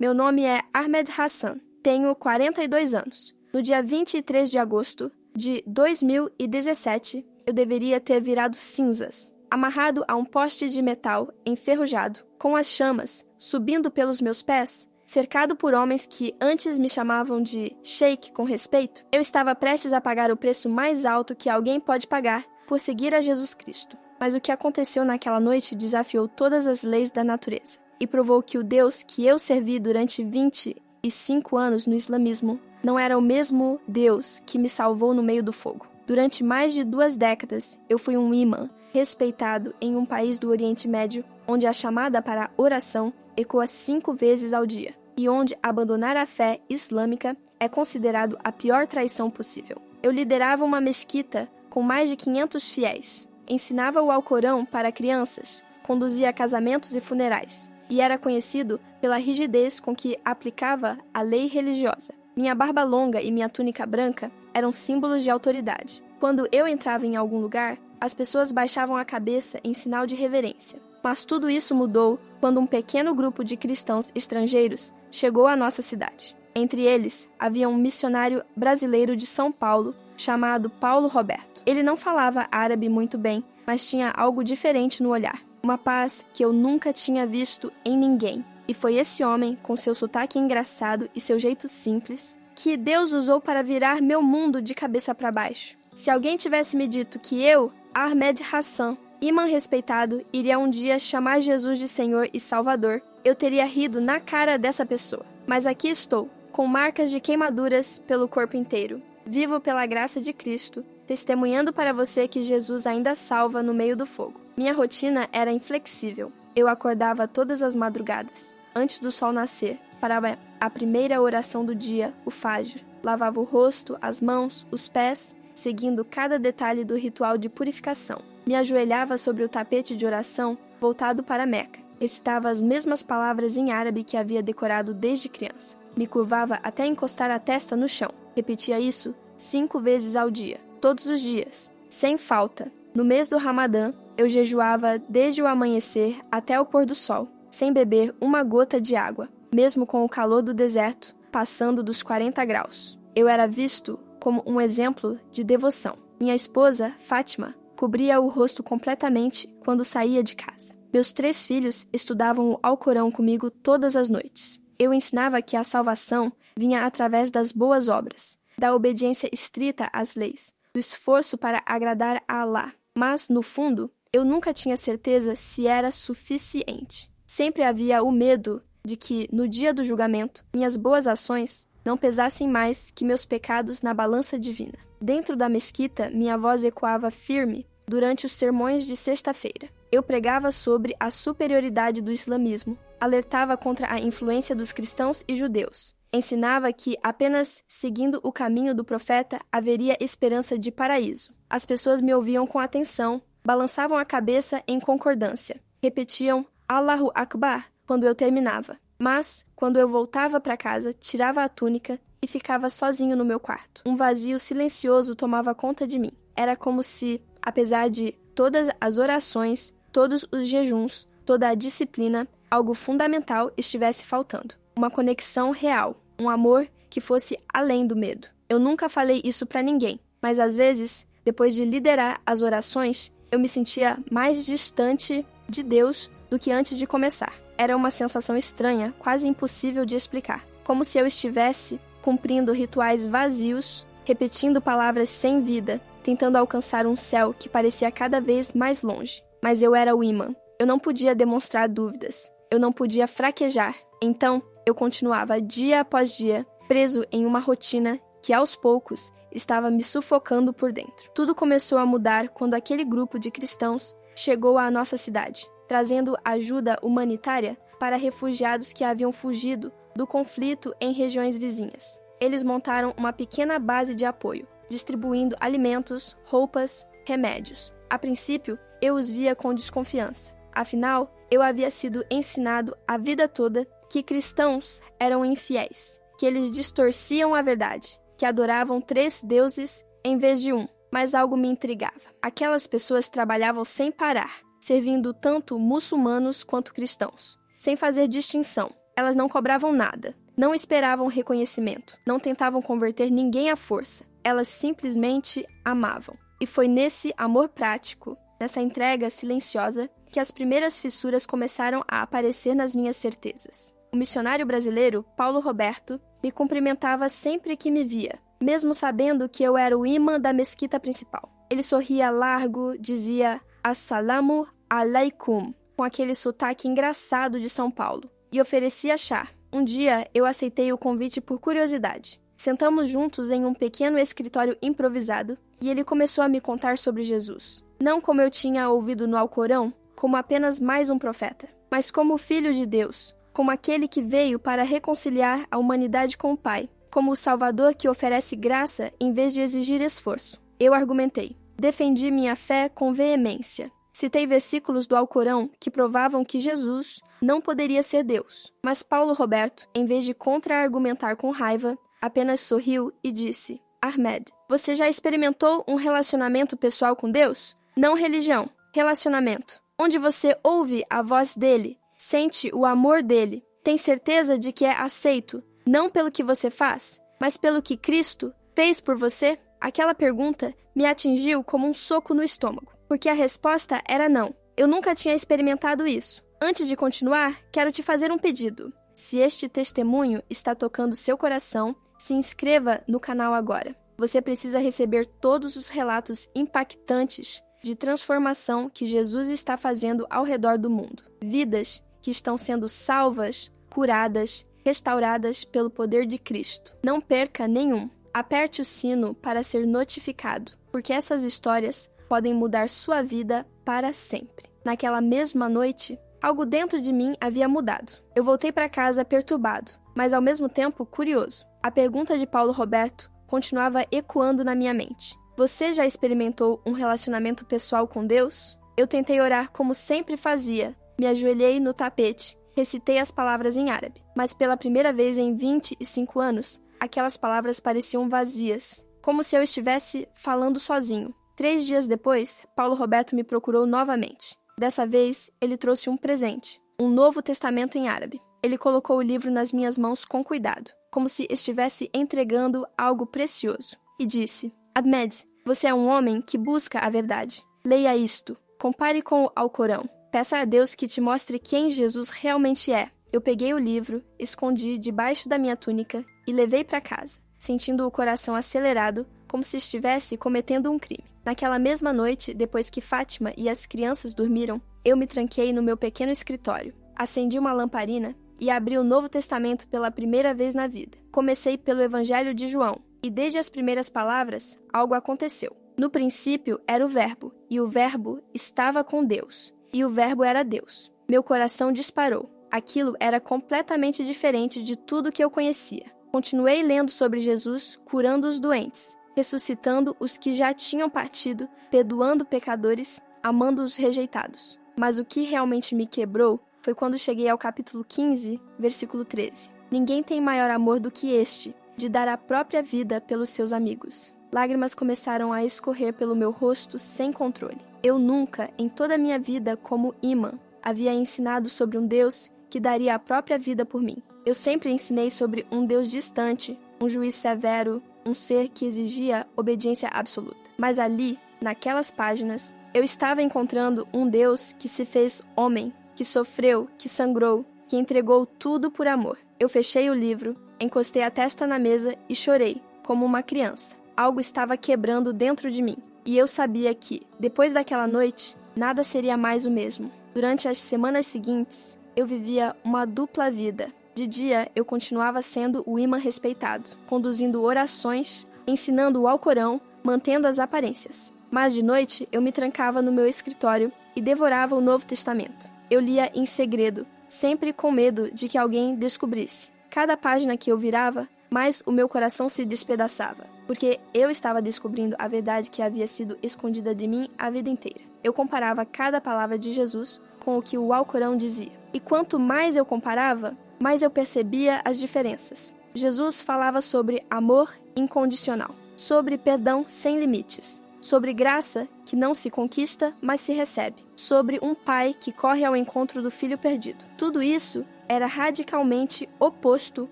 meu nome é Ahmed Hassan, tenho 42 anos. No dia 23 de agosto de 2017, eu deveria ter virado cinzas, amarrado a um poste de metal enferrujado, com as chamas subindo pelos meus pés, cercado por homens que antes me chamavam de Sheik com respeito. Eu estava prestes a pagar o preço mais alto que alguém pode pagar por seguir a Jesus Cristo. Mas o que aconteceu naquela noite desafiou todas as leis da natureza e provou que o Deus que eu servi durante 25 anos no islamismo não era o mesmo Deus que me salvou no meio do fogo. Durante mais de 2 décadas, eu fui um imã respeitado em um país do Oriente Médio, onde a chamada para a oração ecoa 5 vezes ao dia, e onde abandonar a fé islâmica é considerado a pior traição possível. Eu liderava uma mesquita com mais de 500 fiéis, ensinava o Alcorão para crianças, conduzia casamentos e funerais, e era conhecido pela rigidez com que aplicava a lei religiosa. Minha barba longa e minha túnica branca eram símbolos de autoridade. Quando eu entrava em algum lugar, as pessoas baixavam a cabeça em sinal de reverência. Mas tudo isso mudou quando um pequeno grupo de cristãos estrangeiros chegou à nossa cidade. Entre eles, havia um missionário brasileiro de São Paulo, chamado Paulo Roberto. Ele não falava árabe muito bem, mas tinha algo diferente no olhar. Uma paz que eu nunca tinha visto em ninguém. E foi esse homem, com seu sotaque engraçado e seu jeito simples, que Deus usou para virar meu mundo de cabeça para baixo. Se alguém tivesse me dito que eu, Ahmed Hassan, imã respeitado, iria um dia chamar Jesus de Senhor e Salvador, eu teria rido na cara dessa pessoa. Mas aqui estou, com marcas de queimaduras pelo corpo inteiro, vivo pela graça de Cristo, testemunhando para você que Jesus ainda salva no meio do fogo. Minha rotina era inflexível. Eu acordava todas as madrugadas, antes do sol nascer, para a primeira oração do dia, o Fajr. Lavava o rosto, as mãos, os pés, seguindo cada detalhe do ritual de purificação. Me ajoelhava sobre o tapete de oração voltado para Meca. Recitava as mesmas palavras em árabe que havia decorado desde criança. Me curvava até encostar a testa no chão. Repetia isso 5 vezes ao dia, todos os dias, sem falta. No mês do Ramadã, eu jejuava desde o amanhecer até o pôr do sol, sem beber uma gota de água, mesmo com o calor do deserto passando dos 40 graus. Eu era visto como um exemplo de devoção. Minha esposa, Fátima, cobria o rosto completamente quando saía de casa. Meus 3 filhos estudavam o Alcorão comigo todas as noites. Eu ensinava que a salvação vinha através das boas obras, da obediência estrita às leis, do esforço para agradar a Allah. Mas, no fundo, eu nunca tinha certeza se era suficiente. Sempre havia o medo de que, no dia do julgamento, minhas boas ações não pesassem mais que meus pecados na balança divina. Dentro da mesquita, minha voz ecoava firme durante os sermões de sexta-feira. Eu pregava sobre a superioridade do islamismo, alertava contra a influência dos cristãos e judeus, ensinava que apenas seguindo o caminho do profeta haveria esperança de paraíso. As pessoas me ouviam com atenção, balançavam a cabeça em concordância, repetiam Allahu Akbar quando eu terminava. Mas, quando eu voltava para casa, tirava a túnica e ficava sozinho no meu quarto. Um vazio silencioso tomava conta de mim. Era como se, apesar de todas as orações, todos os jejuns, toda a disciplina, algo fundamental estivesse faltando. Uma conexão real, um amor que fosse além do medo. Eu nunca falei isso para ninguém, mas às vezes, depois de liderar as orações, eu me sentia mais distante de Deus do que antes de começar. Era uma sensação estranha, quase impossível de explicar. Como se eu estivesse cumprindo rituais vazios, repetindo palavras sem vida, tentando alcançar um céu que parecia cada vez mais longe. Mas eu era o imã. Eu não podia demonstrar dúvidas. Eu não podia fraquejar. Então, eu continuava dia após dia, preso em uma rotina que, aos poucos, estava me sufocando por dentro. Tudo começou a mudar quando aquele grupo de cristãos chegou à nossa cidade, trazendo ajuda humanitária para refugiados que haviam fugido do conflito em regiões vizinhas. Eles montaram uma pequena base de apoio, distribuindo alimentos, roupas, remédios. A princípio, eu os via com desconfiança. Afinal, eu havia sido ensinado a vida toda que cristãos eram infiéis, que eles distorciam a verdade, que adoravam 3 deuses em vez de um. Mas algo me intrigava. Aquelas pessoas trabalhavam sem parar, servindo tanto muçulmanos quanto cristãos, sem fazer distinção. Elas não cobravam nada, não esperavam reconhecimento, não tentavam converter ninguém à força. Elas simplesmente amavam. E foi nesse amor prático, nessa entrega silenciosa, que as primeiras fissuras começaram a aparecer nas minhas certezas. O missionário brasileiro, Paulo Roberto, me cumprimentava sempre que me via, mesmo sabendo que eu era o imã da mesquita principal. Ele sorria largo, dizia Assalamu alaikum, com aquele sotaque engraçado de São Paulo, e oferecia chá. Um dia, eu aceitei o convite por curiosidade. Sentamos juntos em um pequeno escritório improvisado, e ele começou a me contar sobre Jesus. Não como eu tinha ouvido no Alcorão, como apenas mais um profeta, mas como o Filho de Deus, como aquele que veio para reconciliar a humanidade com o Pai, como o Salvador que oferece graça em vez de exigir esforço. Eu argumentei. Defendi minha fé com veemência. Citei versículos do Alcorão que provavam que Jesus não poderia ser Deus. Mas Paulo Roberto, em vez de contra-argumentar com raiva, apenas sorriu e disse: Ahmed, você já experimentou um relacionamento pessoal com Deus? Não religião, relacionamento. Onde você ouve a voz dele, sente o amor dele, tem certeza de que é aceito, não pelo que você faz, mas pelo que Cristo fez por você? Aquela pergunta me atingiu como um soco no estômago, porque a resposta era não. Eu nunca tinha experimentado isso. Antes de continuar, quero te fazer um pedido. Se este testemunho está tocando seu coração, se inscreva no canal agora. Você precisa receber todos os relatos impactantes de transformação que Jesus está fazendo ao redor do mundo. Vidas que estão sendo salvas, curadas, restauradas pelo poder de Cristo. Não perca nenhum. Aperte o sino para ser notificado, porque essas histórias podem mudar sua vida para sempre. Naquela mesma noite, algo dentro de mim havia mudado. Eu voltei para casa perturbado, mas ao mesmo tempo curioso. A pergunta de Paulo Roberto continuava ecoando na minha mente. Você já experimentou um relacionamento pessoal com Deus? Eu tentei orar como sempre fazia. Me ajoelhei no tapete, recitei as palavras em árabe. Mas pela primeira vez em 25 anos, aquelas palavras pareciam vazias, como se eu estivesse falando sozinho. 3 dias depois, Paulo Roberto me procurou novamente. Dessa vez, ele trouxe um presente, um Novo Testamento em árabe. Ele colocou o livro nas minhas mãos com cuidado, como se estivesse entregando algo precioso, e disse: Ahmed, você é um homem que busca a verdade. Leia isto. Compare com o Alcorão. Peça a Deus que te mostre quem Jesus realmente é. Eu peguei o livro, escondi debaixo da minha túnica e levei para casa, sentindo o coração acelerado, como se estivesse cometendo um crime. Naquela mesma noite, depois que Fátima e as crianças dormiram, eu me tranquei no meu pequeno escritório, acendi uma lamparina e abri o Novo Testamento pela primeira vez na vida. Comecei pelo Evangelho de João, e desde as primeiras palavras, algo aconteceu. No princípio era o Verbo, e o Verbo estava com Deus, e o Verbo era Deus. Meu coração disparou. Aquilo era completamente diferente de tudo que eu conhecia. Continuei lendo sobre Jesus curando os doentes, ressuscitando os que já tinham partido, perdoando pecadores, amando os rejeitados. Mas o que realmente me quebrou foi quando cheguei ao capítulo 15, versículo 13. Ninguém tem maior amor do que este, de dar a própria vida pelos seus amigos. Lágrimas começaram a escorrer pelo meu rosto sem controle. Eu nunca, em toda a minha vida como imã, havia ensinado sobre um Deus que daria a própria vida por mim. Eu sempre ensinei sobre um Deus distante, um juiz severo, um ser que exigia obediência absoluta. Mas ali, naquelas páginas, eu estava encontrando um Deus que se fez homem, que sofreu, que sangrou, que entregou tudo por amor. Eu fechei o livro, encostei a testa na mesa e chorei, como uma criança. Algo estava quebrando dentro de mim. E eu sabia que, depois daquela noite, nada seria mais o mesmo. Durante as semanas seguintes, eu vivia uma dupla vida. De dia, eu continuava sendo o imã respeitado, conduzindo orações, ensinando o Alcorão, mantendo as aparências. Mas de noite, eu me trancava no meu escritório e devorava o Novo Testamento. Eu lia em segredo, sempre com medo de que alguém descobrisse. Cada página que eu virava, mais o meu coração se despedaçava, porque eu estava descobrindo a verdade que havia sido escondida de mim a vida inteira. Eu comparava cada palavra de Jesus com o que o Alcorão dizia. E quanto mais eu comparava, mais eu percebia as diferenças. Jesus falava sobre amor incondicional, sobre perdão sem limites, sobre graça que não se conquista, mas se recebe, sobre um pai que corre ao encontro do filho perdido. Tudo isso era radicalmente oposto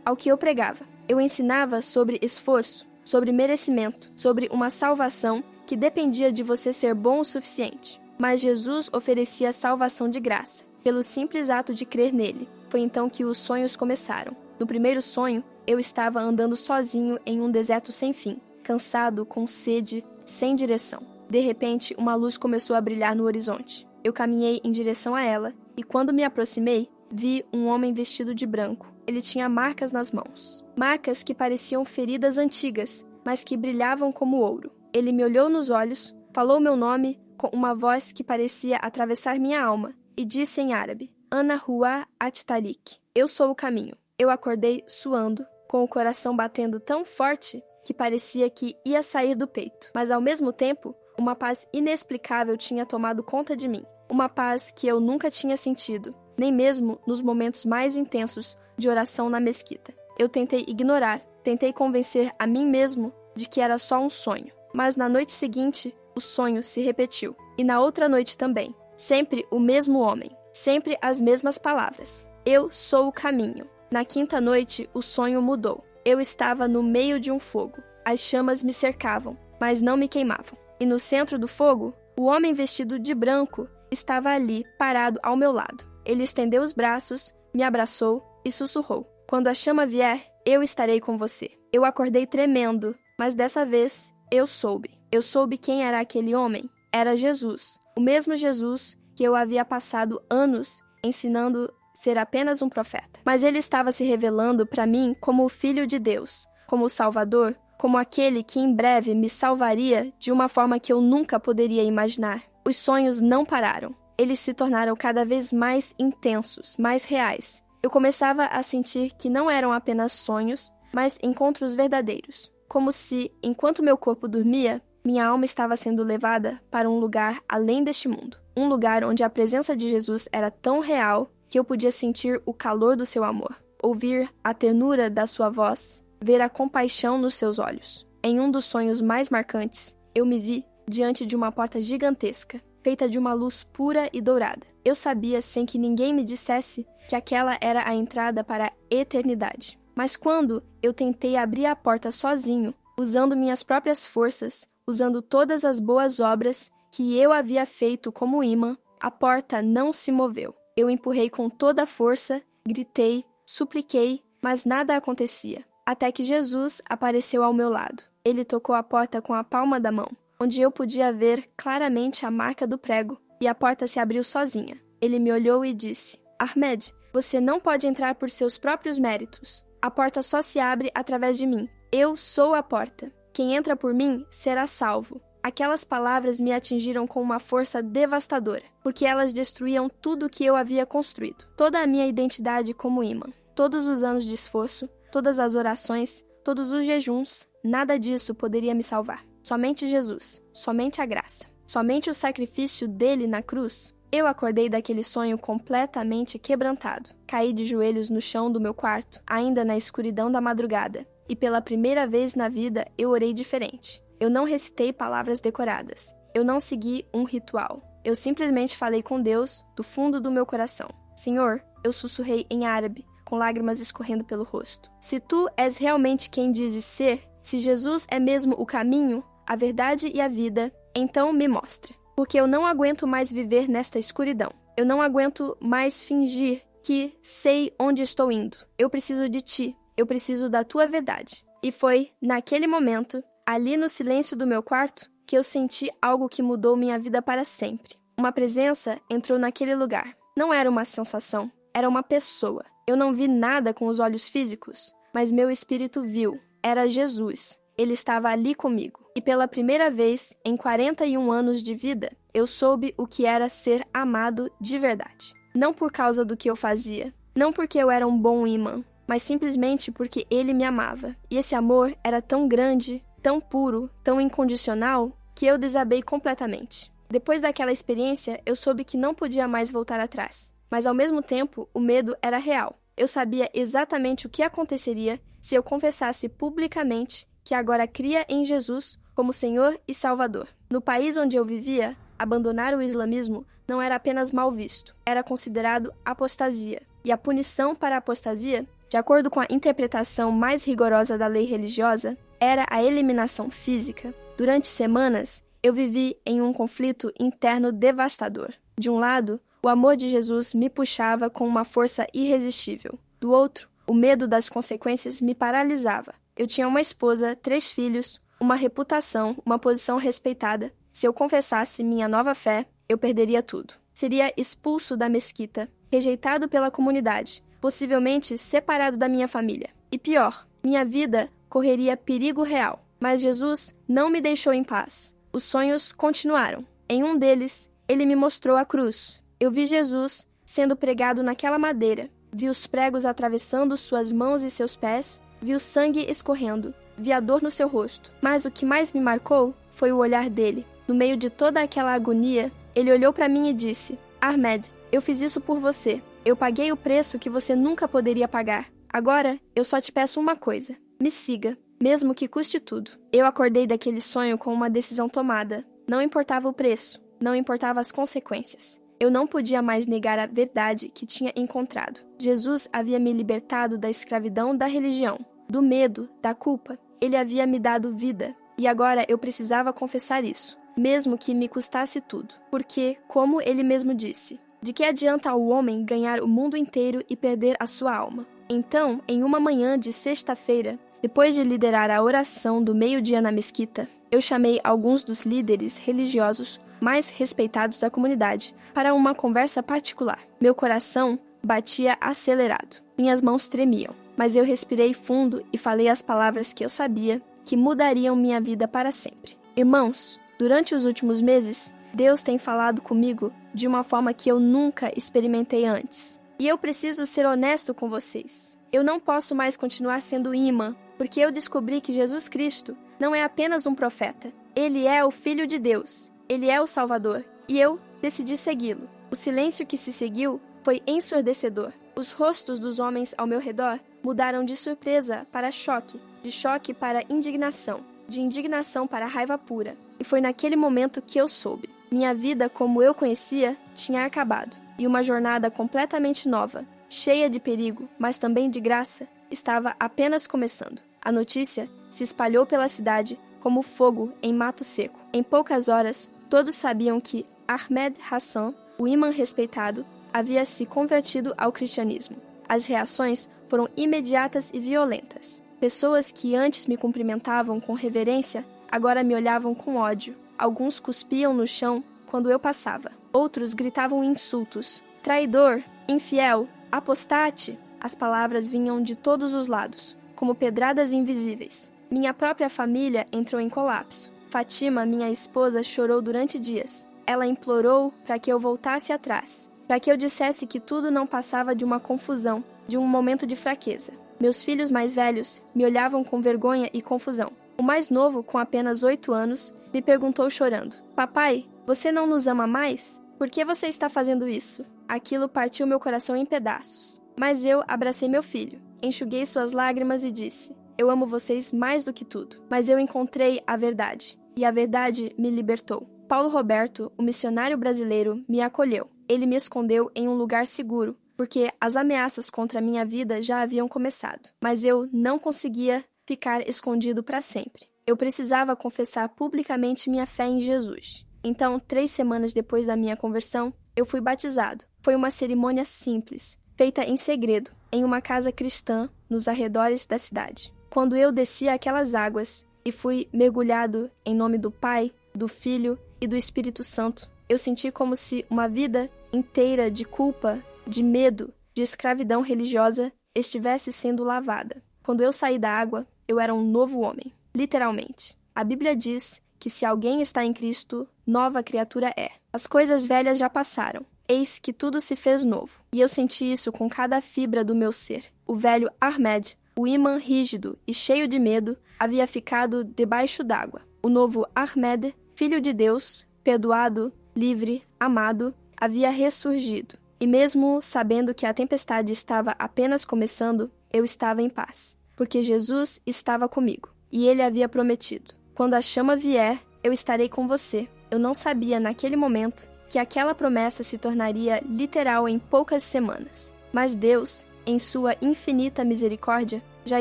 ao que eu pregava. Eu ensinava sobre esforço, sobre merecimento, sobre uma salvação que dependia de você ser bom o suficiente. Mas Jesus oferecia salvação de graça, pelo simples ato de crer nele. Foi então que os sonhos começaram. No primeiro sonho, eu estava andando sozinho em um deserto sem fim, cansado, com sede, sem direção. De repente, uma luz começou a brilhar no horizonte. Eu caminhei em direção a ela, e quando me aproximei, vi um homem vestido de branco. Ele tinha marcas nas mãos. Marcas que pareciam feridas antigas, mas que brilhavam como ouro. Ele me olhou nos olhos, falou meu nome com uma voz que parecia atravessar minha alma, e disse em árabe: Ana Hua At-Tariq. Eu sou o caminho. Eu acordei suando, com o coração batendo tão forte que parecia que ia sair do peito. Mas ao mesmo tempo, uma paz inexplicável tinha tomado conta de mim. Uma paz que eu nunca tinha sentido, nem mesmo nos momentos mais intensos de oração na mesquita. Eu tentei ignorar, tentei convencer a mim mesmo de que era só um sonho. Mas na noite seguinte, o sonho se repetiu. E na outra noite também. Sempre o mesmo homem. Sempre as mesmas palavras. Eu sou o caminho. Na quinta noite, o sonho mudou. Eu estava no meio de um fogo. As chamas me cercavam, mas não me queimavam. E no centro do fogo, o homem vestido de branco estava ali, parado ao meu lado. Ele estendeu os braços, me abraçou e sussurrou: Quando a chama vier, eu estarei com você. Eu acordei tremendo, mas dessa vez eu soube. Eu soube quem era aquele homem. Era Jesus. O mesmo Jesus que eu havia passado anos ensinando ser apenas um profeta. Mas ele estava se revelando para mim como o Filho de Deus, como o Salvador, como aquele que em breve me salvaria de uma forma que eu nunca poderia imaginar. Os sonhos não pararam. Eles se tornaram cada vez mais intensos, mais reais. Eu começava a sentir que não eram apenas sonhos, mas encontros verdadeiros. Como se, enquanto meu corpo dormia, minha alma estava sendo levada para um lugar além deste mundo. Um lugar onde a presença de Jesus era tão real que eu podia sentir o calor do seu amor, ouvir a ternura da sua voz, ver a compaixão nos seus olhos. Em um dos sonhos mais marcantes, eu me vi diante de uma porta gigantesca, feita de uma luz pura e dourada. Eu sabia, sem que ninguém me dissesse, que aquela era a entrada para a eternidade. Mas quando eu tentei abrir a porta sozinho, usando minhas próprias forças, usando todas as boas obras que eu havia feito como imã, a porta não se moveu. Eu empurrei com toda a força, gritei, supliquei, mas nada acontecia. Até que Jesus apareceu ao meu lado. Ele tocou a porta com a palma da mão, onde eu podia ver claramente a marca do prego, e a porta se abriu sozinha. Ele me olhou e disse: Ahmed, você não pode entrar por seus próprios méritos. A porta só se abre através de mim. Eu sou a porta. Quem entra por mim será salvo. Aquelas palavras me atingiram com uma força devastadora, porque elas destruíam tudo o que eu havia construído. Toda a minha identidade como imã, todos os anos de esforço, todas as orações, todos os jejuns, nada disso poderia me salvar. Somente Jesus, somente a graça, somente o sacrifício dele na cruz. Eu acordei daquele sonho completamente quebrantado. Caí de joelhos no chão do meu quarto, ainda na escuridão da madrugada, e pela primeira vez na vida eu orei diferente. Eu não recitei palavras decoradas. Eu não segui um ritual. Eu simplesmente falei com Deus do fundo do meu coração. Senhor, eu sussurrei em árabe, com lágrimas escorrendo pelo rosto. Se tu és realmente quem dizes ser, se Jesus é mesmo o caminho, a verdade e a vida, então me mostra. Porque eu não aguento mais viver nesta escuridão. Eu não aguento mais fingir que sei onde estou indo. Eu preciso de ti. Eu preciso da tua verdade. E foi, naquele momento, ali no silêncio do meu quarto, que eu senti algo que mudou minha vida para sempre. Uma presença entrou naquele lugar. Não era uma sensação, era uma pessoa. Eu não vi nada com os olhos físicos, mas meu espírito viu. Era Jesus. Ele estava ali comigo. E pela primeira vez, em 41 anos de vida, eu soube o que era ser amado de verdade. Não por causa do que eu fazia, não porque eu era um bom imã, mas simplesmente porque ele me amava. E esse amor era tão grande, tão puro, tão incondicional, que eu desabei completamente. Depois daquela experiência, eu soube que não podia mais voltar atrás. Mas ao mesmo tempo, o medo era real. Eu sabia exatamente o que aconteceria se eu confessasse publicamente que agora cria em Jesus como Senhor e Salvador. No país onde eu vivia, abandonar o islamismo não era apenas mal visto, era considerado apostasia. e a punição para a apostasia, de acordo com a interpretação mais rigorosa da lei religiosa, era a eliminação física. Durante semanas, eu vivi em um conflito interno devastador. De um lado, o amor de Jesus me puxava com uma força irresistível. Do outro, o medo das consequências me paralisava. Eu tinha uma esposa, 3 filhos, uma reputação, uma posição respeitada. Se eu confessasse minha nova fé, eu perderia tudo. Seria expulso da mesquita, rejeitado pela comunidade, possivelmente separado da minha família. E pior, minha vida correria perigo real. Mas Jesus não me deixou em paz. Os sonhos continuaram. Em um deles, ele me mostrou a cruz. Eu vi Jesus sendo pregado naquela madeira. Vi os pregos atravessando suas mãos e seus pés. Vi o sangue escorrendo. Vi a dor no seu rosto. Mas o que mais me marcou foi o olhar dele. No meio de toda aquela agonia, ele olhou para mim e disse: Ahmed, eu fiz isso por você. Eu paguei o preço que você nunca poderia pagar. Agora, eu só te peço uma coisa. Me siga, mesmo que custe tudo. Eu acordei daquele sonho com uma decisão tomada. Não importava o preço, não importava as consequências. Eu não podia mais negar a verdade que tinha encontrado. Jesus havia me libertado da escravidão da religião, do medo, da culpa. Ele havia me dado vida. E agora eu precisava confessar isso, mesmo que me custasse tudo. Porque, como ele mesmo disse, de que adianta ao homem ganhar o mundo inteiro e perder a sua alma? Então, em uma manhã de sexta-feira, depois de liderar a oração do meio-dia na mesquita, eu chamei alguns dos líderes religiosos mais respeitados da comunidade para uma conversa particular. Meu coração batia acelerado. Minhas mãos tremiam, mas eu respirei fundo e falei as palavras que eu sabia que mudariam minha vida para sempre. Irmãos, durante os últimos meses, Deus tem falado comigo de uma forma que eu nunca experimentei antes. E eu preciso ser honesto com vocês. Eu não posso mais continuar sendo imã, porque eu descobri que Jesus Cristo não é apenas um profeta. Ele é o Filho de Deus. Ele é o Salvador. E eu decidi segui-lo. O silêncio que se seguiu foi ensurdecedor. Os rostos dos homens ao meu redor mudaram de surpresa para choque, de choque para indignação, de indignação para raiva pura. E foi naquele momento que eu soube. Minha vida como eu conhecia tinha acabado. E uma jornada completamente nova, cheia de perigo, mas também de graça, estava apenas começando. A notícia se espalhou pela cidade como fogo em mato seco. Em poucas horas, todos sabiam que Ahmed Hassan, o imã respeitado, havia se convertido ao cristianismo. As reações foram imediatas e violentas. Pessoas que antes me cumprimentavam com reverência, agora me olhavam com ódio. Alguns cuspiam no chão quando eu passava. Outros gritavam insultos. Traidor, infiel, apostate. As palavras vinham de todos os lados, como pedradas invisíveis. Minha própria família entrou em colapso. Fatima, minha esposa, chorou durante dias. Ela implorou para que eu voltasse atrás, para que eu dissesse que tudo não passava de uma confusão, de um momento de fraqueza. Meus filhos mais velhos me olhavam com vergonha e confusão. O mais novo, com apenas 8 anos, me perguntou chorando: Papai, você não nos ama mais? Por que você está fazendo isso? Aquilo partiu meu coração em pedaços. Mas eu abracei meu filho, enxuguei suas lágrimas e disse: Eu amo vocês mais do que tudo. Mas eu encontrei a verdade, e a verdade me libertou. Paulo Roberto, o missionário brasileiro, me acolheu. Ele me escondeu em um lugar seguro, porque as ameaças contra a minha vida já haviam começado. Mas eu não conseguia ficar escondido para sempre. Eu precisava confessar publicamente minha fé em Jesus. Então, 3 semanas depois da minha conversão, eu fui batizado. Foi uma cerimônia simples, feita em segredo, em uma casa cristã nos arredores da cidade. Quando eu desci aquelas águas e fui mergulhado em nome do Pai, do Filho e do Espírito Santo, eu senti como se uma vida inteira de culpa, de medo, de escravidão religiosa estivesse sendo lavada. Quando eu saí da água, eu era um novo homem, literalmente. A Bíblia diz que se alguém está em Cristo, nova criatura é. As coisas velhas já passaram. Eis que tudo se fez novo. E eu senti isso com cada fibra do meu ser. O velho Ahmed, o imã rígido e cheio de medo, havia ficado debaixo d'água. O novo Ahmed, filho de Deus, perdoado, livre, amado, havia ressurgido. E mesmo sabendo que a tempestade estava apenas começando, eu estava em paz. Porque Jesus estava comigo. E ele havia prometido: quando a chama vier, eu estarei com você. Eu não sabia naquele momento que aquela promessa se tornaria literal em poucas semanas. Mas Deus, em sua infinita misericórdia, já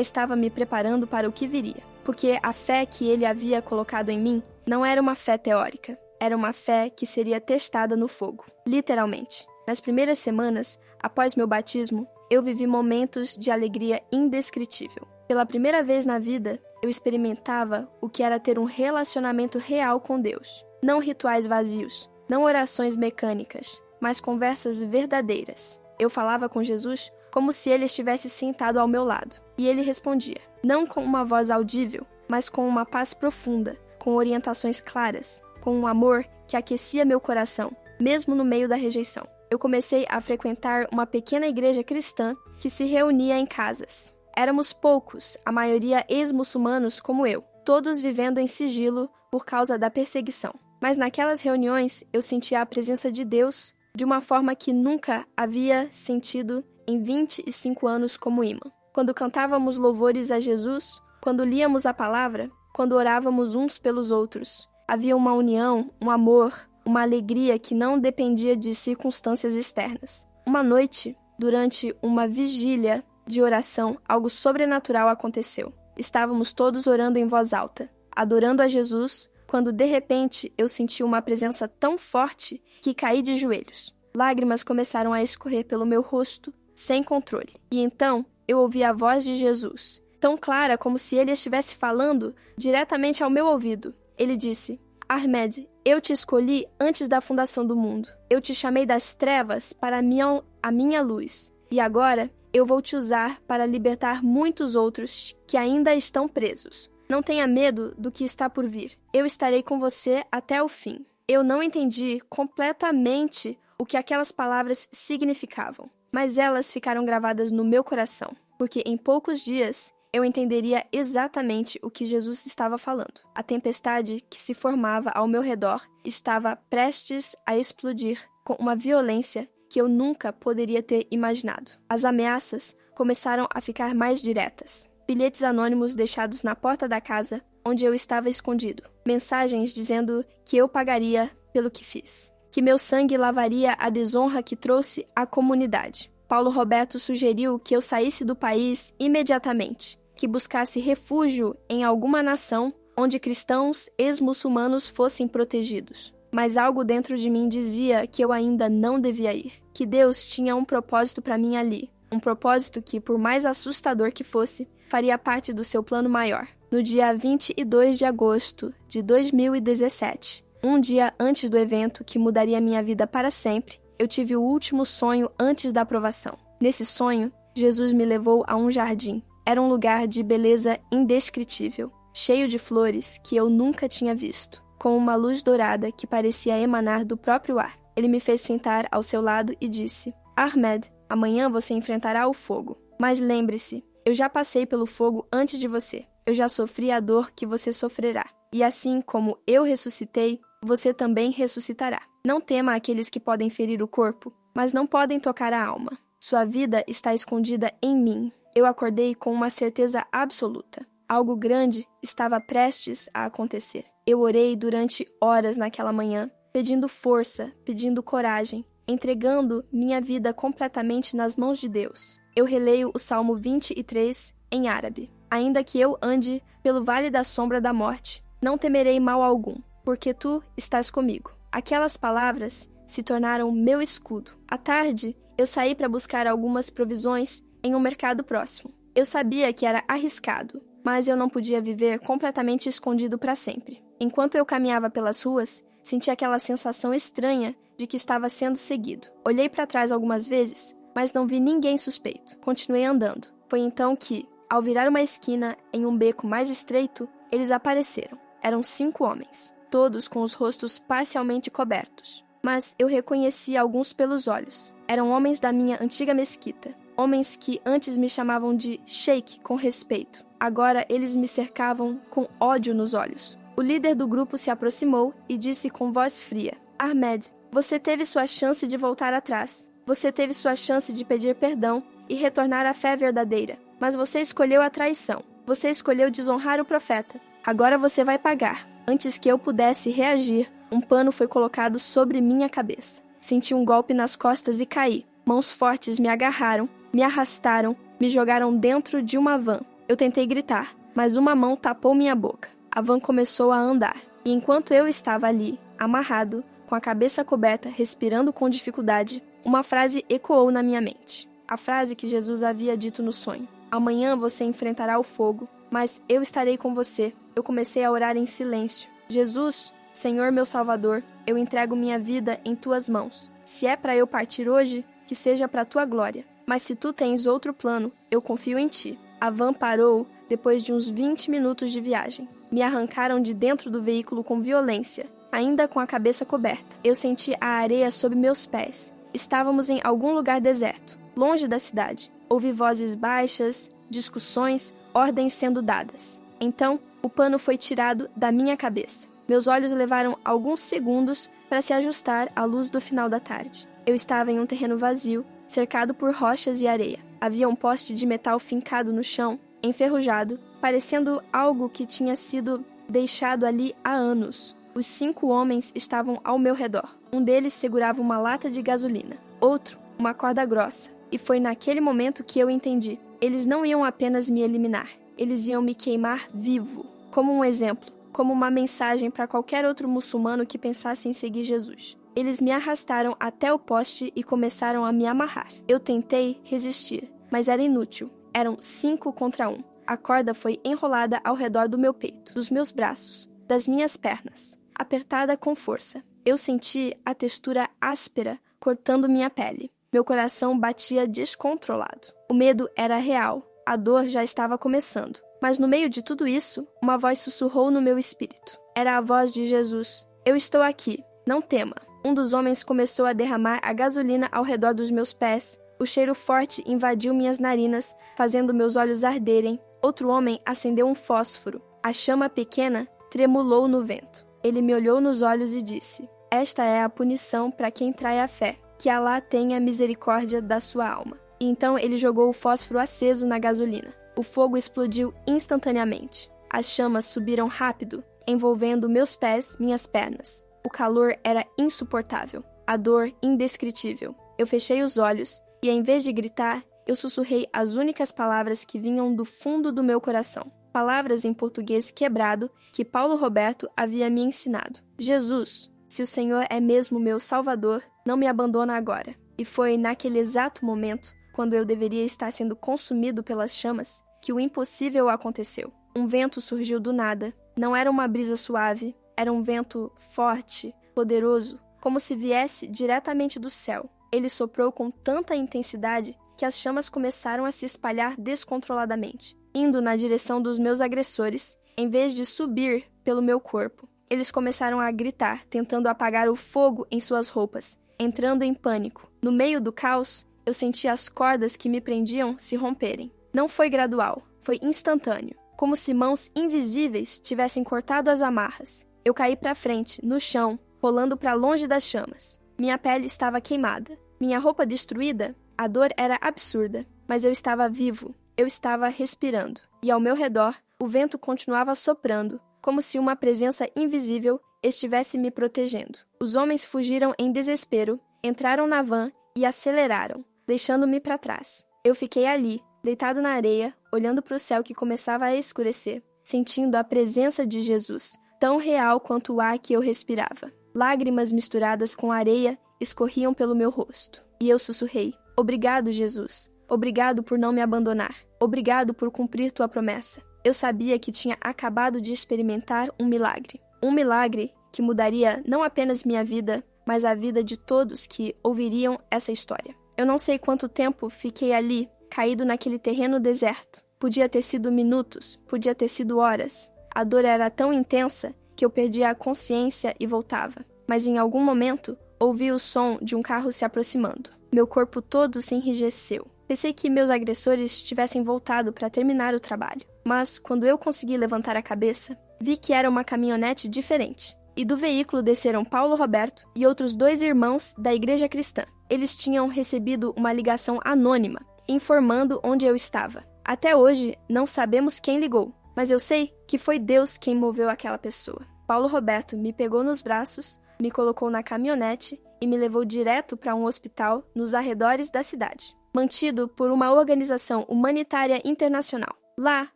estava me preparando para o que viria, porque a fé que ele havia colocado em mim não era uma fé teórica, era uma fé que seria testada no fogo, literalmente. Nas primeiras semanas, após meu batismo, eu vivi momentos de alegria indescritível. Pela primeira vez na vida, eu experimentava o que era ter um relacionamento real com Deus. Não rituais vazios, não orações mecânicas, mas conversas verdadeiras. Eu falava com Jesus como se ele estivesse sentado ao meu lado. E ele respondia, não com uma voz audível, mas com uma paz profunda, com orientações claras, com um amor que aquecia meu coração, mesmo no meio da rejeição. Eu comecei a frequentar uma pequena igreja cristã que se reunia em casas. Éramos poucos, a maioria ex-muçulmanos como eu, todos vivendo em sigilo por causa da perseguição. Mas naquelas reuniões eu sentia a presença de Deus de uma forma que nunca havia sentido em 25 anos como imã. Quando cantávamos louvores a Jesus, quando líamos a palavra, quando orávamos uns pelos outros, havia uma união, um amor, uma alegria que não dependia de circunstâncias externas. Uma noite, durante uma vigília de oração, algo sobrenatural aconteceu. Estávamos todos orando em voz alta, adorando a Jesus, quando de repente eu senti uma presença tão forte que caí de joelhos. Lágrimas começaram a escorrer pelo meu rosto, sem controle. E então eu ouvi a voz de Jesus, tão clara como se ele estivesse falando diretamente ao meu ouvido. Ele disse, Ahmed, eu te escolhi antes da fundação do mundo. Eu te chamei das trevas para a minha luz. E agora eu vou te usar para libertar muitos outros que ainda estão presos. Não tenha medo do que está por vir. Eu estarei com você até o fim. Eu não entendi completamente o que aquelas palavras significavam, mas elas ficaram gravadas no meu coração, porque em poucos dias eu entenderia exatamente o que Jesus estava falando. A tempestade que se formava ao meu redor estava prestes a explodir com uma violência que eu nunca poderia ter imaginado. As ameaças começaram a ficar mais diretas. Bilhetes anônimos deixados na porta da casa onde eu estava escondido. Mensagens dizendo que eu pagaria pelo que fiz. Que meu sangue lavaria a desonra que trouxe à comunidade. Paulo Roberto sugeriu que eu saísse do país imediatamente, que buscasse refúgio em alguma nação onde cristãos ex-muçulmanos fossem protegidos. Mas algo dentro de mim dizia que eu ainda não devia ir, que Deus tinha um propósito para mim ali, um propósito que, por mais assustador que fosse, faria parte do seu plano maior. No dia 22 de agosto de 2017, um dia antes do evento que mudaria minha vida para sempre, eu tive o último sonho antes da aprovação. Nesse sonho, Jesus me levou a um jardim. Era um lugar de beleza indescritível, cheio de flores que eu nunca tinha visto, com uma luz dourada que parecia emanar do próprio ar. Ele me fez sentar ao seu lado e disse, Ahmed, amanhã você enfrentará o fogo. Mas lembre-se, eu já passei pelo fogo antes de você. Eu já sofri a dor que você sofrerá. E assim como eu ressuscitei, você também ressuscitará. Não tema aqueles que podem ferir o corpo, mas não podem tocar a alma. Sua vida está escondida em mim. Eu acordei com uma certeza absoluta. Algo grande estava prestes a acontecer. Eu orei durante horas naquela manhã, pedindo força, pedindo coragem, entregando minha vida completamente nas mãos de Deus. Eu releio o Salmo 23 em árabe. Ainda que eu ande pelo vale da sombra da morte, não temerei mal algum, porque tu estás comigo. Aquelas palavras se tornaram meu escudo. À tarde, eu saí para buscar algumas provisões em um mercado próximo. Eu sabia que era arriscado, mas eu não podia viver completamente escondido para sempre. Enquanto eu caminhava pelas ruas, senti aquela sensação estranha de que estava sendo seguido. Olhei para trás algumas vezes, mas não vi ninguém suspeito. Continuei andando. Foi então que, ao virar uma esquina em um beco mais estreito, eles apareceram. Eram 5 homens, todos com os rostos parcialmente cobertos. Mas eu reconheci alguns pelos olhos. Eram homens da minha antiga mesquita. Homens que antes me chamavam de Sheik com respeito. Agora eles me cercavam com ódio nos olhos. O líder do grupo se aproximou e disse com voz fria: Ahmed, você teve sua chance de voltar atrás. Você teve sua chance de pedir perdão e retornar à fé verdadeira. Mas você escolheu a traição. Você escolheu desonrar o profeta. Agora você vai pagar. Antes que eu pudesse reagir, um pano foi colocado sobre minha cabeça. Senti um golpe nas costas e caí. Mãos fortes me agarraram, me arrastaram, me jogaram dentro de uma van. Eu tentei gritar, mas uma mão tapou minha boca. A van começou a andar, e enquanto eu estava ali, amarrado, com a cabeça coberta, respirando com dificuldade, uma frase ecoou na minha mente. A frase que Jesus havia dito no sonho. Amanhã você enfrentará o fogo, mas eu estarei com você. Eu comecei a orar em silêncio. Jesus, Senhor meu Salvador, eu entrego minha vida em tuas mãos. Se é para eu partir hoje, que seja para tua glória. Mas se tu tens outro plano, eu confio em ti. A van parou depois de uns 20 minutos de viagem. Me arrancaram de dentro do veículo com violência, ainda com a cabeça coberta. Eu senti a areia sob meus pés. Estávamos em algum lugar deserto, longe da cidade. Ouvi vozes baixas, discussões, ordens sendo dadas. Então, o pano foi tirado da minha cabeça. Meus olhos levaram alguns segundos para se ajustar à luz do final da tarde. Eu estava em um terreno vazio, cercado por rochas e areia. Havia um poste de metal fincado no chão, enferrujado, parecendo algo que tinha sido deixado ali há anos. Os 5 homens estavam ao meu redor. Um deles segurava uma lata de gasolina, outro, uma corda grossa. E foi naquele momento que eu entendi. Eles não iam apenas me eliminar, eles iam me queimar vivo. Como um exemplo, como uma mensagem para qualquer outro muçulmano que pensasse em seguir Jesus. Eles me arrastaram até o poste e começaram a me amarrar. Eu tentei resistir, mas era inútil. Eram 5 contra 1. A corda foi enrolada ao redor do meu peito, dos meus braços, das minhas pernas, apertada com força. Eu senti a textura áspera cortando minha pele. Meu coração batia descontrolado. O medo era real. A dor já estava começando. Mas no meio de tudo isso, uma voz sussurrou no meu espírito. Era a voz de Jesus. Eu estou aqui. Não tema. Um dos homens começou a derramar a gasolina ao redor dos meus pés. O cheiro forte invadiu minhas narinas, fazendo meus olhos arderem. Outro homem acendeu um fósforo. A chama pequena tremulou no vento. Ele me olhou nos olhos e disse: Esta é a punição para quem trai a fé. Que Alá tenha misericórdia da sua alma. E então ele jogou o fósforo aceso na gasolina. O fogo explodiu instantaneamente. As chamas subiram rápido, envolvendo meus pés, minhas pernas. O calor era insuportável. A dor indescritível. Eu fechei os olhos e, em vez de gritar, eu sussurrei as únicas palavras que vinham do fundo do meu coração. Palavras em português quebrado que Paulo Roberto havia me ensinado. Jesus, se o Senhor é mesmo meu Salvador, não me abandona agora. E foi naquele exato momento, quando eu deveria estar sendo consumido pelas chamas, que o impossível aconteceu. Um vento surgiu do nada. Não era uma brisa suave, era um vento forte, poderoso, como se viesse diretamente do céu. Ele soprou com tanta intensidade que as chamas começaram a se espalhar descontroladamente, indo na direção dos meus agressores, em vez de subir pelo meu corpo. Eles começaram a gritar, tentando apagar o fogo em suas roupas, entrando em pânico. No meio do caos, eu senti as cordas que me prendiam se romperem. Não foi gradual, foi instantâneo, como se mãos invisíveis tivessem cortado as amarras. Eu caí para frente, no chão, rolando para longe das chamas. Minha pele estava queimada, minha roupa destruída. A dor era absurda, mas eu estava vivo, eu estava respirando. E ao meu redor, o vento continuava soprando, como se uma presença invisível estivesse me protegendo. Os homens fugiram em desespero, entraram na van e aceleraram, deixando-me para trás. Eu fiquei ali, deitado na areia, olhando para o céu que começava a escurecer, sentindo a presença de Jesus, tão real quanto o ar que eu respirava. Lágrimas misturadas com areia escorriam pelo meu rosto. E eu sussurrei: Obrigado, Jesus. Obrigado por não me abandonar. Obrigado por cumprir tua promessa. Eu sabia que tinha acabado de experimentar um milagre. Um milagre que mudaria não apenas minha vida, mas a vida de todos que ouviriam essa história. Eu não sei quanto tempo fiquei ali, caído naquele terreno deserto. Podia ter sido minutos, podia ter sido horas. A dor era tão intensa que eu perdia a consciência e voltava. Mas em algum momento, ouvi o som de um carro se aproximando. Meu corpo todo se enrijeceu. Pensei que meus agressores tivessem voltado para terminar o trabalho. Mas, quando eu consegui levantar a cabeça, vi que era uma caminhonete diferente. E do veículo desceram Paulo Roberto e outros 2 irmãos da igreja cristã. Eles tinham recebido uma ligação anônima, informando onde eu estava. Até hoje, não sabemos quem ligou, mas eu sei que foi Deus quem moveu aquela pessoa. Paulo Roberto me pegou nos braços, me colocou na caminhonete e me levou direto para um hospital nos arredores da cidade, mantido por uma organização humanitária internacional. Lá,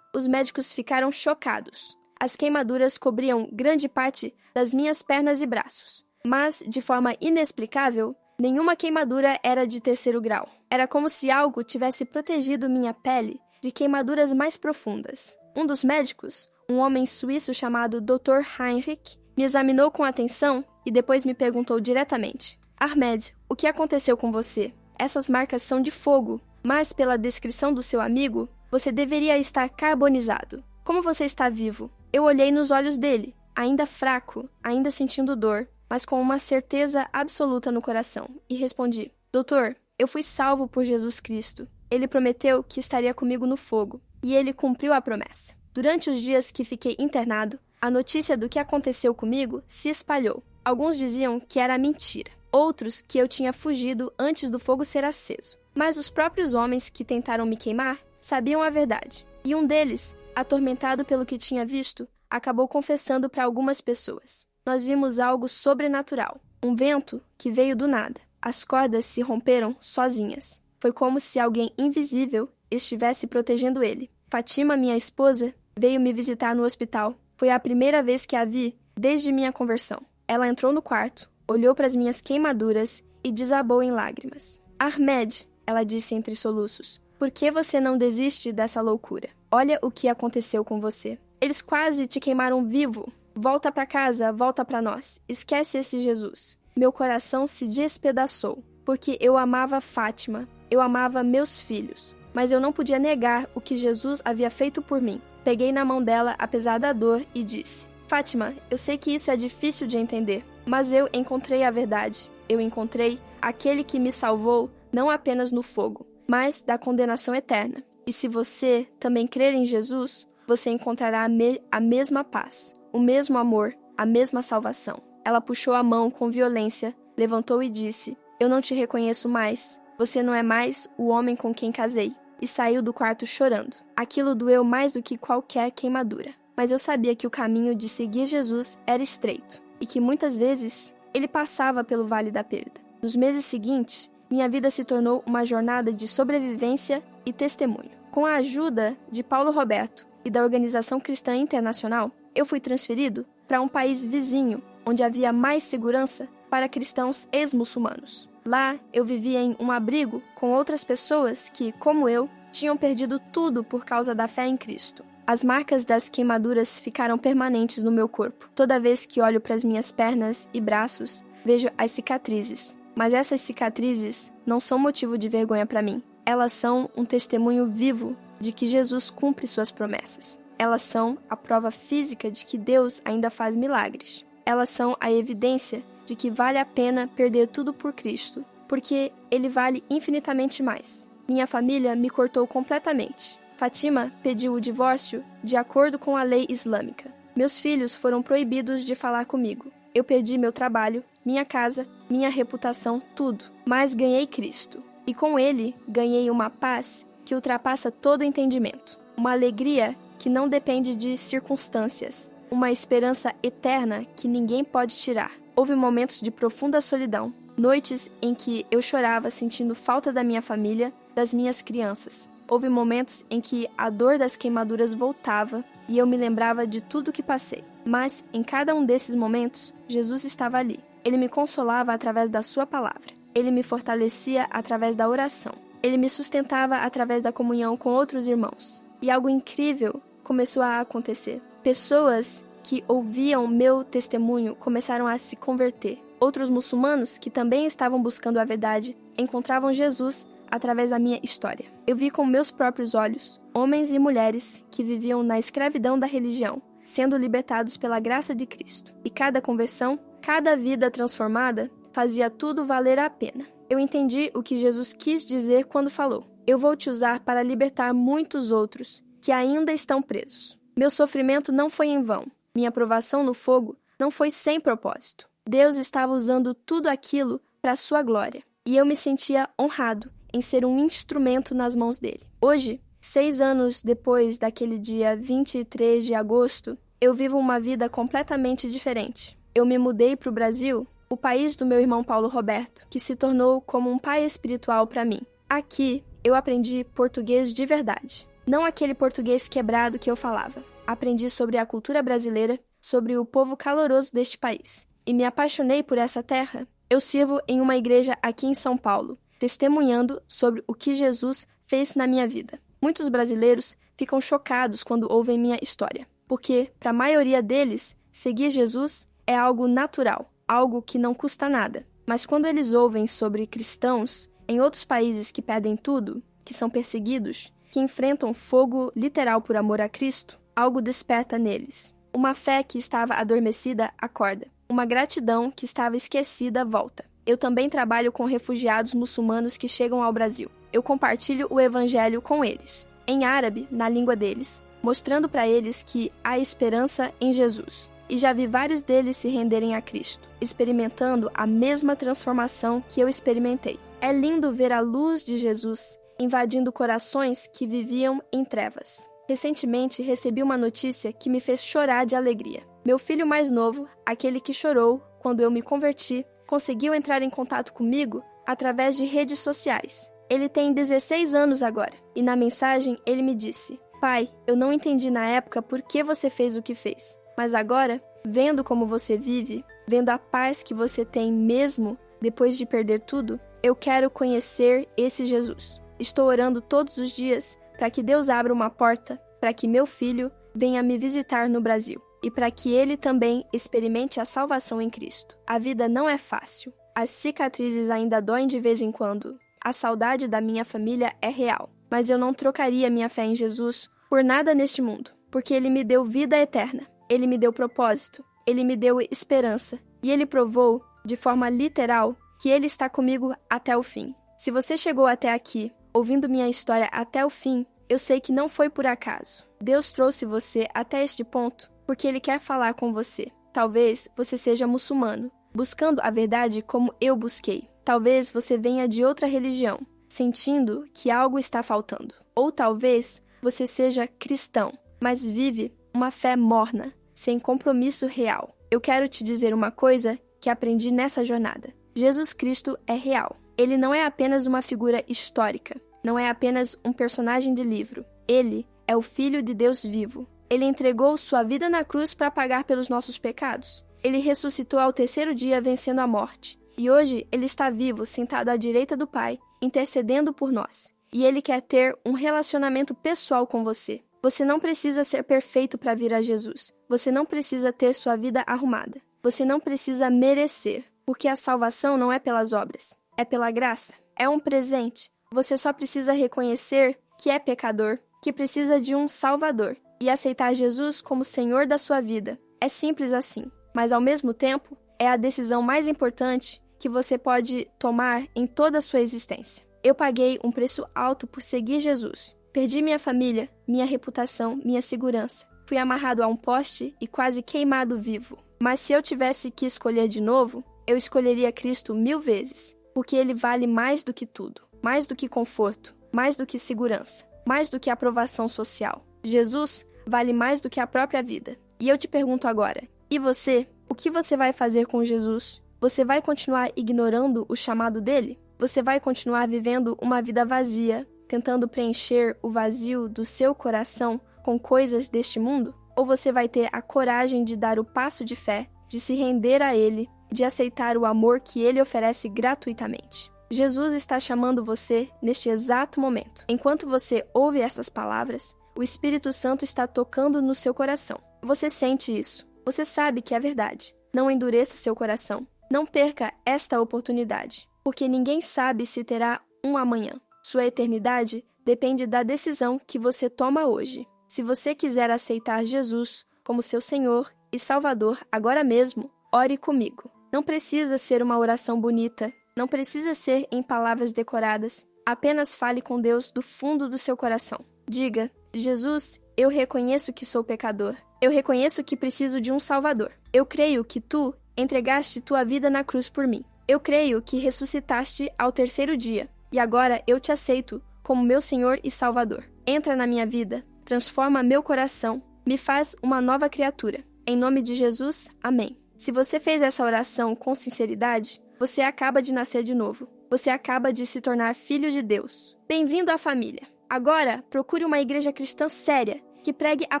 os médicos ficaram chocados. As queimaduras cobriam grande parte das minhas pernas e braços, mas, de forma inexplicável, nenhuma queimadura era de terceiro grau. Era como se algo tivesse protegido minha pele de queimaduras mais profundas. Um dos médicos, um homem suíço chamado Dr. Heinrich, me examinou com atenção e depois me perguntou diretamente: Ahmed, o que aconteceu com você? Essas marcas são de fogo, mas pela descrição do seu amigo, você deveria estar carbonizado. Como você está vivo? Eu olhei nos olhos dele, ainda fraco, ainda sentindo dor, mas com uma certeza absoluta no coração, e respondi: Doutor, eu fui salvo por Jesus Cristo. Ele prometeu que estaria comigo no fogo, e ele cumpriu a promessa. Durante os dias que fiquei internado, a notícia do que aconteceu comigo se espalhou. Alguns diziam que era mentira, outros que eu tinha fugido antes do fogo ser aceso. Mas os próprios homens que tentaram me queimar sabiam a verdade, e um deles, atormentado pelo que tinha visto, acabou confessando para algumas pessoas. Nós vimos algo sobrenatural, um vento que veio do nada. As cordas se romperam sozinhas. Foi como se alguém invisível estivesse protegendo ele. Fátima, minha esposa, veio me visitar no hospital. Foi a primeira vez que a vi desde minha conversão. Ela entrou no quarto, olhou para as minhas queimaduras e desabou em lágrimas. Ahmed, ela disse entre soluços, por que você não desiste dessa loucura? Olha o que aconteceu com você. Eles quase te queimaram vivo. Volta para casa, volta para nós. Esquece esse Jesus. Meu coração se despedaçou, porque eu amava Fátima, eu amava meus filhos, mas eu não podia negar o que Jesus havia feito por mim. Peguei na mão dela, apesar da dor, e disse: Fátima, eu sei que isso é difícil de entender, mas eu encontrei a verdade. Eu encontrei aquele que me salvou não apenas no fogo, mas da condenação eterna. E se você também crer em Jesus, você encontrará a mesma paz, o mesmo amor, a mesma salvação. Ela puxou a mão com violência, levantou e disse: Eu não te reconheço mais. Você não é mais o homem com quem casei. E saiu do quarto chorando. Aquilo doeu mais do que qualquer queimadura. Mas eu sabia que o caminho de seguir Jesus era estreito e que muitas vezes ele passava pelo vale da perda. Nos meses seguintes, minha vida se tornou uma jornada de sobrevivência e testemunho. Com a ajuda de Paulo Roberto e da Organização Cristã Internacional, eu fui transferido para um país vizinho, onde havia mais segurança para cristãos ex-muçulmanos. Lá, eu vivia em um abrigo com outras pessoas que, como eu, tinham perdido tudo por causa da fé em Cristo. As marcas das queimaduras ficaram permanentes no meu corpo. Toda vez que olho para as minhas pernas e braços, vejo as cicatrizes. Mas essas cicatrizes não são motivo de vergonha para mim. Elas são um testemunho vivo de que Jesus cumpre suas promessas. Elas são a prova física de que Deus ainda faz milagres. Elas são a evidência de que vale a pena perder tudo por Cristo, porque Ele vale infinitamente mais. Minha família me cortou completamente. Fátima pediu o divórcio de acordo com a lei islâmica. Meus filhos foram proibidos de falar comigo. Eu perdi meu trabalho, minha casa, minha reputação, tudo. Mas ganhei Cristo. E com Ele, ganhei uma paz que ultrapassa todo entendimento. Uma alegria que não depende de circunstâncias. Uma esperança eterna que ninguém pode tirar. Houve momentos de profunda solidão. Noites em que eu chorava sentindo falta da minha família, das minhas crianças. Houve momentos em que a dor das queimaduras voltava e eu me lembrava de tudo que passei. Mas, em cada um desses momentos, Jesus estava ali. Ele me consolava através da sua palavra. Ele me fortalecia através da oração. Ele me sustentava através da comunhão com outros irmãos. E algo incrível começou a acontecer. Pessoas que ouviam meu testemunho começaram a se converter. Outros muçulmanos, que também estavam buscando a verdade, encontravam Jesus através da minha história. Eu vi com meus próprios olhos homens e mulheres que viviam na escravidão da religião, sendo libertados pela graça de Cristo. E cada conversão, cada vida transformada, fazia tudo valer a pena. Eu entendi o que Jesus quis dizer quando falou: Eu vou te usar para libertar muitos outros que ainda estão presos. Meu sofrimento não foi em vão. Minha provação no fogo não foi sem propósito. Deus estava usando tudo aquilo para a sua glória. E eu me sentia honrado em ser um instrumento nas mãos dele. Hoje, 6 anos depois daquele dia 23 de agosto, eu vivo uma vida completamente diferente. Eu me mudei para o Brasil o país do meu irmão Paulo Roberto, que se tornou como um pai espiritual para mim. Aqui, eu aprendi português de verdade, não aquele português quebrado que eu falava. Aprendi sobre a cultura brasileira, sobre o povo caloroso deste país, e me apaixonei por essa terra. Eu sirvo em uma igreja aqui em São Paulo, testemunhando sobre o que Jesus fez na minha vida. Muitos brasileiros ficam chocados quando ouvem minha história, porque, para a maioria deles, seguir Jesus é algo natural, algo que não custa nada. Mas quando eles ouvem sobre cristãos em outros países que perdem tudo, que são perseguidos, que enfrentam fogo literal por amor a Cristo, algo desperta neles. Uma fé que estava adormecida acorda. Uma gratidão que estava esquecida volta. Eu também trabalho com refugiados muçulmanos que chegam ao Brasil. Eu compartilho o evangelho com eles, em árabe, na língua deles, mostrando para eles que há esperança em Jesus. E já vi vários deles se renderem a Cristo, experimentando a mesma transformação que eu experimentei. É lindo ver a luz de Jesus invadindo corações que viviam em trevas. Recentemente, recebi uma notícia que me fez chorar de alegria. Meu filho mais novo, aquele que chorou quando eu me converti, conseguiu entrar em contato comigo através de redes sociais. Ele tem 16 anos agora, e na mensagem ele me disse: "Pai, eu não entendi na época por que você fez o que fez, mas agora, vendo como você vive, vendo a paz que você tem mesmo depois de perder tudo, eu quero conhecer esse Jesus. Estou orando todos os dias para que Deus abra uma porta para que meu filho venha me visitar no Brasil e para que ele também experimente a salvação em Cristo. A vida não é fácil. As cicatrizes ainda doem de vez em quando. A saudade da minha família é real. Mas eu não trocaria minha fé em Jesus por nada neste mundo, porque Ele me deu vida eterna. Ele me deu propósito. Ele me deu esperança. E Ele provou, de forma literal, que Ele está comigo até o fim. Se você chegou até aqui, ouvindo minha história até o fim, eu sei que não foi por acaso. Deus trouxe você até este ponto porque Ele quer falar com você. Talvez você seja muçulmano, buscando a verdade como eu busquei. Talvez você venha de outra religião, sentindo que algo está faltando. Ou talvez você seja cristão, mas vive uma fé morna, sem compromisso real. Eu quero te dizer uma coisa que aprendi nessa jornada. Jesus Cristo é real. Ele não é apenas uma figura histórica, não é apenas um personagem de livro. Ele é o Filho de Deus vivo. Ele entregou sua vida na cruz para pagar pelos nossos pecados. Ele ressuscitou ao terceiro dia, vencendo a morte. E hoje ele está vivo, sentado à direita do Pai, intercedendo por nós. E ele quer ter um relacionamento pessoal com você. Você não precisa ser perfeito para vir a Jesus. Você não precisa ter sua vida arrumada. Você não precisa merecer, porque a salvação não é pelas obras, é pela graça. É um presente. Você só precisa reconhecer que é pecador, que precisa de um Salvador e aceitar Jesus como Senhor da sua vida. É simples assim, mas ao mesmo tempo é a decisão mais importante que você pode tomar em toda a sua existência. Eu paguei um preço alto por seguir Jesus. Perdi minha família, minha reputação, minha segurança. Fui amarrado a um poste e quase queimado vivo. Mas se eu tivesse que escolher de novo, eu escolheria Cristo 1000 vezes, porque Ele vale mais do que tudo, mais do que conforto, mais do que segurança, mais do que aprovação social. Jesus vale mais do que a própria vida. E eu te pergunto agora, e você? O que você vai fazer com Jesus? Você vai continuar ignorando o chamado dele? Você vai continuar vivendo uma vida vazia, tentando preencher o vazio do seu coração com coisas deste mundo? Ou você vai ter a coragem de dar o passo de fé, de se render a Ele, de aceitar o amor que Ele oferece gratuitamente? Jesus está chamando você neste exato momento. Enquanto você ouve essas palavras, o Espírito Santo está tocando no seu coração. Você sente isso. Você sabe que é verdade. Não endureça seu coração. Não perca esta oportunidade, porque ninguém sabe se terá um amanhã. Sua eternidade depende da decisão que você toma hoje. Se você quiser aceitar Jesus como seu Senhor e Salvador agora mesmo, ore comigo. Não precisa ser uma oração bonita, não precisa ser em palavras decoradas. Apenas fale com Deus do fundo do seu coração. Diga: Jesus, eu reconheço que sou pecador. Eu reconheço que preciso de um Salvador. Eu creio que tu entregaste tua vida na cruz por mim. Eu creio que ressuscitaste ao terceiro dia. E agora eu te aceito como meu Senhor e Salvador. Entra na minha vida, transforma meu coração, me faz uma nova criatura. Em nome de Jesus, amém. Se você fez essa oração com sinceridade, você acaba de nascer de novo. Você acaba de se tornar filho de Deus. Bem-vindo à família. Agora, procure uma igreja cristã séria, que pregue a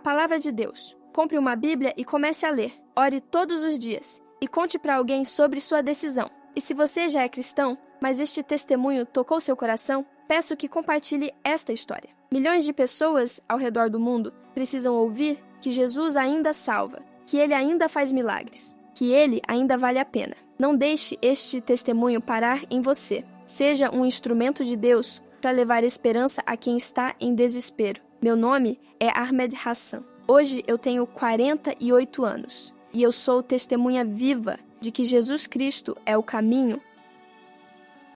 palavra de Deus. Compre uma Bíblia e comece a ler. Ore todos os dias e conte para alguém sobre sua decisão. E se você já é cristão, mas este testemunho tocou seu coração, peço que compartilhe esta história. Milhões de pessoas ao redor do mundo precisam ouvir que Jesus ainda salva, que Ele ainda faz milagres, que Ele ainda vale a pena. Não deixe este testemunho parar em você. Seja um instrumento de Deus para levar esperança a quem está em desespero. Meu nome é Ahmed Hassan. Hoje eu tenho 48 anos e eu sou testemunha viva de que Jesus Cristo é o caminho,